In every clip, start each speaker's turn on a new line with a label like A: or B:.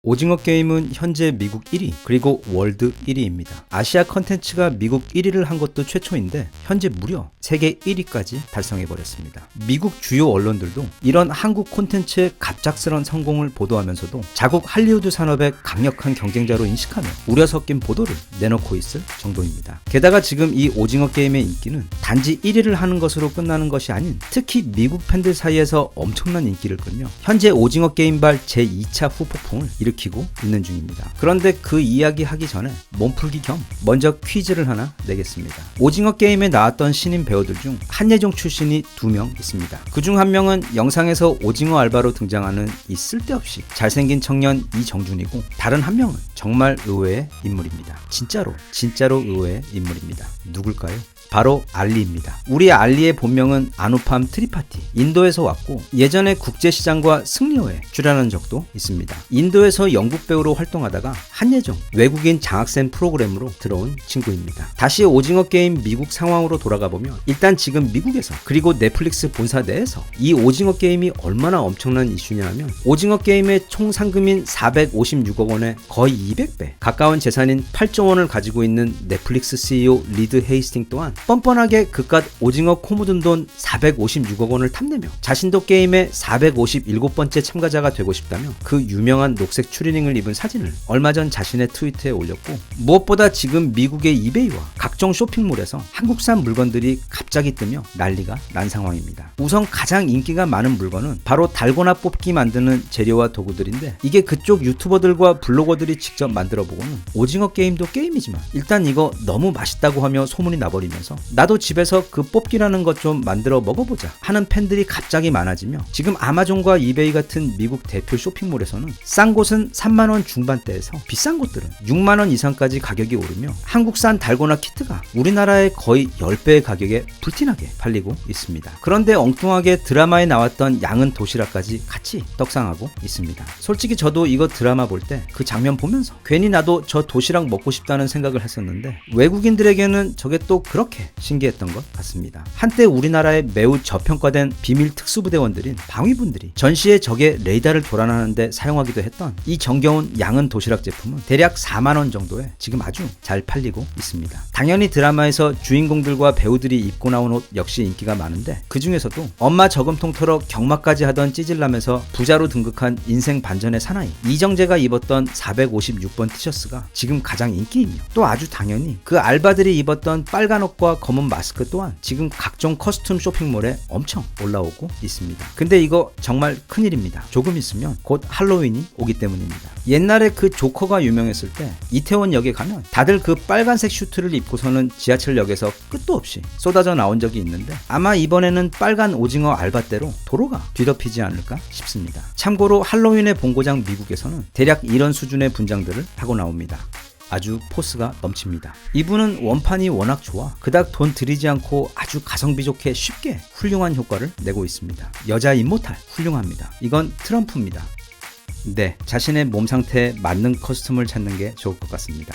A: 오징어 게임은 현재 미국 1위 그리고 월드 1위입니다. 아시아 컨텐츠가 미국 1위를 한 것도 최초인데 현재 무려 세계 1위까지 달성해버렸습니다. 미국 주요 언론들도 이런 한국 콘텐츠의 갑작스런 성공을 보도하면서도 자국 할리우드 산업의 강력한 경쟁자로 인식하며 우려 섞인 보도를 내놓고 있을 정도입니다. 게다가 지금 이 오징어 게임의 인기는 단지 1위를 하는 것으로 끝나는 것이 아닌 특히 미국 팬들 사이에서 엄청난 인기를 끌며 현재 오징어 게임발 제2차 후폭풍을 일으키고 있는 중입니다. 그런데 그 이야기 하기 전에 몸풀기 겸 먼저 퀴즈를 하나 내겠습니다. 오징어 게임에 나왔던 신인 배우들 중 한예종 출신이 2명 있습니다. 그중 한 명은 영상에서 오징어 알바로 등장하는 이 쓸데없이 잘생긴 청년 이정준이고 다른 한 명은 정말 의외의 인물입니다. 진짜로 의외의 인물입니다. 누굴까요? 바로 알리입니다. 우리 알리의 본명은 아누팜 트리파티. 인도에서 왔고 예전에 국제시장과 승리호에 출연한 적도 있습니다. 인도에서 영국 배우로 활동하다가 한예종 외국인 장학생 프로그램으로 들어온 친구입니다. 다시 오징어 게임 미국 상황으로 돌아가 보면 일단 지금 미국에서 그리고 넷플릭스 본사 내에서 이 오징어 게임이 얼마나 엄청난 이슈냐 하면 오징어 게임의 총 상금인 456억 원의 거의 200배 가까운 재산인 8조 원을 가지고 있는 넷플릭스 CEO 리드 헤이스팅 또한 뻔뻔하게 그깟 오징어 코 묻은 돈 456억 원을 탐내며 자신도 게임의 457번째 참가자가 되고 싶다며 그 유명한 녹색 추리닝을 입은 사진을 얼마 전 자신의 트위터에 올렸고 무엇보다 지금 미국의 이베이와 각종 쇼핑몰에서 한국산 물건들이 갑자기 뜨며 난리가 난 상황입니다. 우선 가장 인기가 많은 물건은 바로 달고나 뽑기 만드는 재료와 도구들인데 이게 그쪽 유튜버들과 블로거들이 직접 만들어보고는 오징어 게임도 게임이지만 일단 이거 너무 맛있다고 하며 소문이 나버리면서 나도 집에서 그 뽑기라는 것 좀 만들어 먹어보자 하는 팬들이 갑자기 많아지며 지금 아마존과 이베이 같은 미국 대표 쇼핑몰에서는 싼 곳은 3만원 중반대에서 비싼 곳들은 6만원 이상까지 가격이 오르며 한국산 달고나 키트가 우리나라의 거의 10배의 가격에 불티나게 팔리고 있습니다. 그런데 엉뚱하게 드라마에 나왔던 양은 도시락까지 같이 떡상하고 있습니다. 솔직히 저도 이거 드라마 볼 때 그 장면 보면서 괜히 나도 저 도시락 먹고 싶다는 생각을 했었는데 외국인들에게는 저게 또 그렇게 신기했던 것 같습니다. 한때 우리나라의 매우 저평가된 비밀 특수부대원들인 방위분들이 전시에 적의 레이더를 교란하는데 사용하기도 했던 이 정겨운 양은 도시락 제품은 대략 4만원 정도에 지금 아주 잘 팔리고 있습니다. 당연히 드라마에서 주인공들과 배우들이 입고 나온 옷 역시 인기가 많은데 그 중에서도 엄마 저금통 털어 경마까지 하던 찌질남에서 부자로 등극한 인생 반전의 사나이 이정재가 입었던 456번 티셔츠가 지금 가장 인기이며 또 아주 당연히 그 알바들이 입었던 빨간 옷과 검은 마스크 또한 지금 각종 커스텀 쇼핑몰에 엄청 올라오고 있습니다. 근데 이거 정말 큰일입니다. 조금 있으면 곧 할로윈이 오기 때문입니다. 옛날에 그 조커가 유명했을 때 이태원역에 가면 다들 그 빨간색 슈트를 입고서는 지하철역에서 끝도 없이 쏟아져 나온 적이 있는데 아마 이번에는 빨간 오징어 알바대로 도로가 뒤덮이지 않을까 싶습니다. 참고로 할로윈의 본고장 미국에서는 대략 이런 수준의 분장들을 하고 나옵니다. 아주 포스가 넘칩니다. 이분은 원판이 워낙 좋아 그닥 돈 들이지 않고 아주 가성비 좋게 쉽게 훌륭한 효과를 내고 있습니다. 여자 임모탈 훌륭합니다. 이건 트럼프입니다. 네, 자신의 몸 상태에 맞는 커스텀을 찾는 게 좋을 것 같습니다.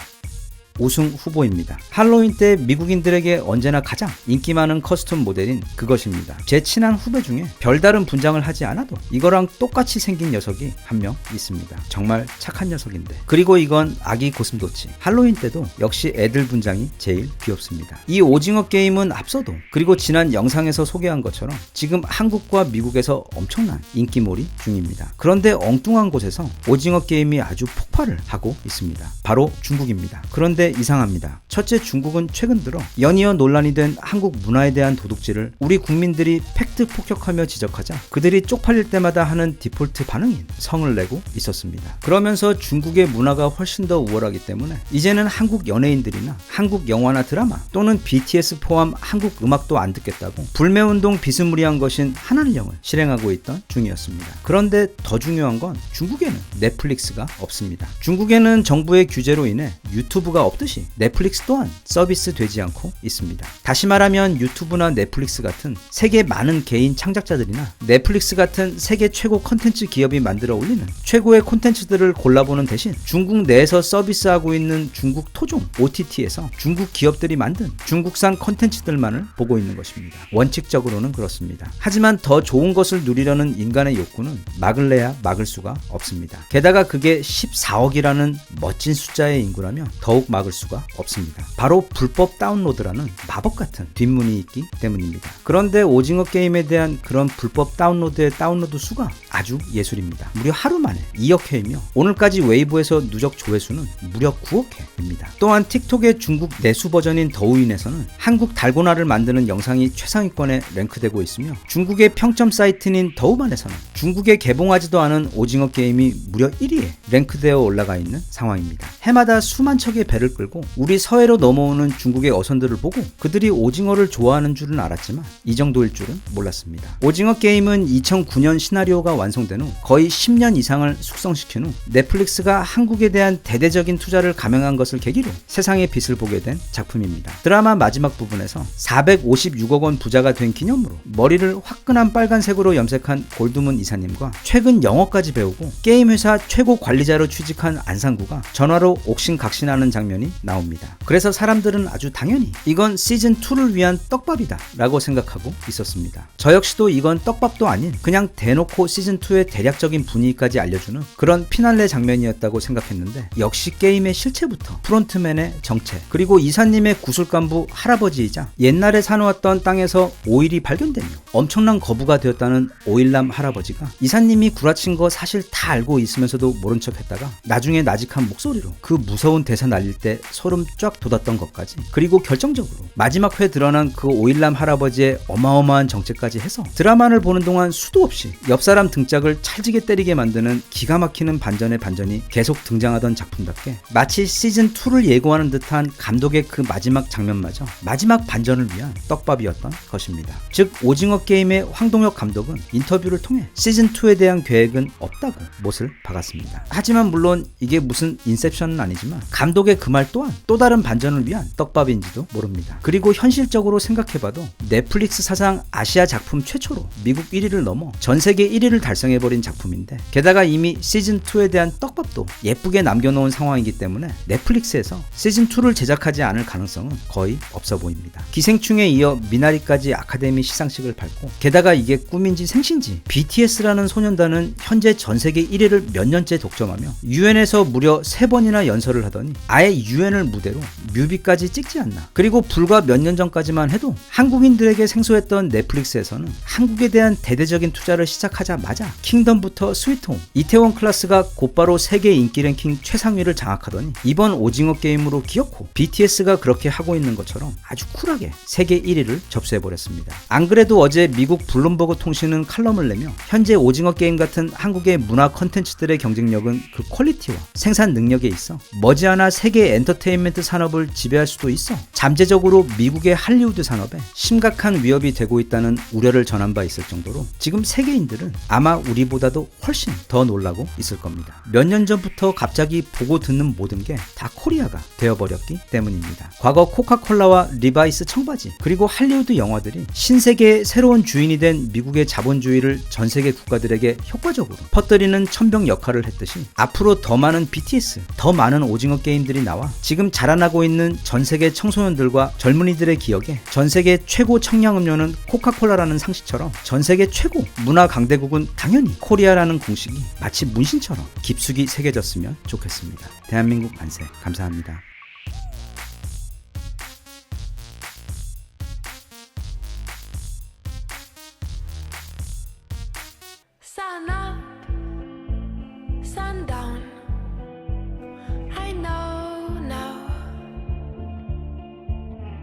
A: 우승 후보입니다. 할로윈 때 미국인들에게 언제나 가장 인기 많은 커스텀 모델인 그것입니다. 제 친한 후배 중에 별다른 분장을 하지 않아도 이거랑 똑같이 생긴 녀석이 한 명 있습니다. 정말 착한 녀석인데. 그리고 이건 아기 고슴도치. 할로윈 때도 역시 애들 분장이 제일 귀엽습니다. 이 오징어 게임은 앞서도 그리고 지난 영상에서 소개한 것처럼 지금 한국과 미국에서 엄청난 인기몰이 중입니다. 그런데 엉뚱한 곳에서 오징어 게임이 아주 폭발을 하고 있습니다. 바로 중국입니다. 그런데 이상합니다. 첫째, 중국은 최근 들어 연이어 논란이 된 한국 문화에 대한 도둑질을 우리 국민들이 팩트 폭격하며 지적하자 그들이 쪽팔릴 때마다 하는 디폴트 반응인 성을 내고 있었습니다. 그러면서 중국의 문화가 훨씬 더 우월하기 때문에 이제는 한국 연예인들이나 한국 영화나 드라마 또는 BTS 포함 한국 음악도 안 듣겠다고 불매운동 비스무리한 것인 한한령을 실행하고 있던 중이었습니다. 그런데 더 중요한 건 중국에는 넷플릭스가 없습니다. 중국에는 정부의 규제로 인해 유튜브가 없다 없듯이 넷플릭스 또한 서비스 되지 않고 있습니다. 다시 말하면 유튜브나 넷플릭스 같은 세계 많은 개인 창작자들이나 넷플릭스 같은 세계 최고 컨텐츠 기업이 만들어 올리는 최고의 콘텐츠들을 골라보는 대신 중국 내에서 서비스하고 있는 중국 토종 OTT에서 중국 기업들이 만든 중국산 컨텐츠들만을 보고 있는 것입니다. 원칙적으로는 그렇습니다. 하지만 더 좋은 것을 누리려는 인간의 욕구는 막을래야 막을 수가 없습니다. 게다가 그게 14억이라는 멋진 숫자의 인구라면 더욱 막을 수가 없습니다. 바로 불법 다운로드라는 마법 같은 뒷문이 있기 때문입니다. 그런데 오징어 게임에 대한 그런 불법 다운로드의 다운로드 수가 아주 예술입니다. 무려 하루 만에 2억 회이며 오늘까지 웨이보에서 누적 조회수는 무려 9억 회입니다. 또한 틱톡의 중국 내수 버전인 더우인에서는 한국 달고나를 만드는 영상이 최상위권에 랭크되고 있으며 중국의 평점 사이트인 더우반에서는 중국에 개봉하지도 않은 오징어 게임이 무려 1위에 랭크되어 올라가 있는 상황입니다. 해마다 수만 척의 배를 끌고 우리 서해로 넘어오는 중국의 어선들을 보고 그들이 오징어를 좋아하는 줄은 알았지만 이 정도일 줄은 몰랐습니다. 오징어 게임은 2009년 시나리오가 완성된 후 거의 10년 이상을 숙성시킨 후 넷플릭스가 한국에 대한 대대적인 투자를 감행한 것을 계기로 세상의 빛을 보게 된 작품입니다. 드라마 마지막 부분에서 456억 원 부자가 된 기념으로 머리를 화끈한 빨간색으로 염색한 골드문 이사님과 최근 영어까지 배우고 게임 회사 최고 관리자로 취직한 안상구가 전화로 옥신각신하는 장면이 나옵니다. 그래서 사람들은 아주 당연히 이건 시즌2를 위한 떡밥이다 라고 생각하고 있었습니다. 저 역시도 이건 떡밥도 아닌 그냥 대놓고 시즌2의 대략적인 분위기까지 알려주는 그런 피날레 장면이었다고 생각했는데 역시 게임의 실체부터 프론트맨의 정체 그리고 이사님의 구슬간부 할아버지이자 옛날에 사놓았던 땅에서 오일이 발견되며 엄청난 거부가 되었다는 오일남 할아버지가 이사님이 구라친 거 사실 다 알고 있으면서도 모른 척 했다가 나중에 나직한 목소리로 그 무서운 대사 날릴 때 소름 쫙 돋았던 것까지 그리고 결정적으로 마지막 회 드러난 그 오일남 할아버지의 어마어마한 정체까지 해서 드라마를 보는 동안 수도 없이 옆사람 등짝을 찰지게 때리게 만드는 기가 막히는 반전의 반전이 계속 등장하던 작품답게 마치 시즌2를 예고하는 듯한 감독의 그 마지막 장면마저 마지막 반전을 위한 떡밥이었던 것입니다. 즉 오징어 게임의 황동혁 감독은 인터뷰를 통해 시즌2에 대한 계획은 없다고 못을 박았습니다. 하지만 물론 이게 무슨 인셉션은 아니지만 감독의 그 말 또한 또 다른 반전을 위한 떡밥인지도 모릅니다. 그리고 현실적으로 생각해봐도 넷플릭스 사상 아시아 작품 최초로 미국 1위를 넘어 전 세계 1위를 달성해버린 작품인데 게다가 이미 시즌2에 대한 떡밥도 예쁘게 남겨놓은 상황이기 때문에 넷플릭스에서 시즌2를 제작하지 않을 가능성은 거의 없어 보입니다. 기생충에 이어 미나리까지 아카데미 시상식을 밟고 게다가 이게 꿈인지 생신지 BTS라는 소년단은 현재 전 세계 1위를 몇 년째 독점하며 UN에서 무려 3번이나 연설을 하더니 아예 UN을 무대로 뮤비까지 찍지 않나. 그리고 불과 몇 년 전까지만 해도 한국인들에게 생소했던 넷플릭스에서는 한국에 대한 대대적인 투자를 시작하자마자 킹덤부터 스위트홈, 이태원 클라스가 곧바로 세계 인기 랭킹 최상위를 장악하더니 이번 오징어 게임으로 기어코 BTS가 그렇게 하고 있는 것처럼 아주 쿨하게 세계 1위를 접수해버렸습니다. 안 그래도 어제 미국 블룸버그 통신은 칼럼을 내며 현재 오징어 게임 같은 한국의 문화 컨텐츠들의 경쟁력은 그 퀄리티와 생산 능력에 있어 머지않아 세계 엔터테인먼트 산업을 지배할 수도 있어 잠재적으로 미국의 할리우드 산업에 심각한 위협이 되고 있다는 우려를 전한 바 있을 정도로 지금 세계인들은 아마 우리보다도 훨씬 더 놀라고 있을 겁니다. 몇 년 전부터 갑자기 보고 듣는 모든 게 다 코리아가 되어버렸기 때문입니다. 과거 코카콜라와 리바이스 청바지 그리고 할리우드 영화들이 신세계의 새로운 주인이 된 미국의 자본주의를 전 세계 국가들에게 효과적으로 퍼뜨리는 천병 역할을 했듯이 앞으로 더 많은 BTS, 더 많은 오징어 게임들이 나와 지금 자라나고 있는 전 세계 청소년들과 젊은이들의 기억에 전 세계 최고 청량음료는 코카콜라라는 상식처럼 전 세계 최고 문화 강대국은 당연히 코리아라는 공식이 마치 문신처럼 깊숙이 새겨졌으면 좋겠습니다. 대한민국 만세. 감사합니다.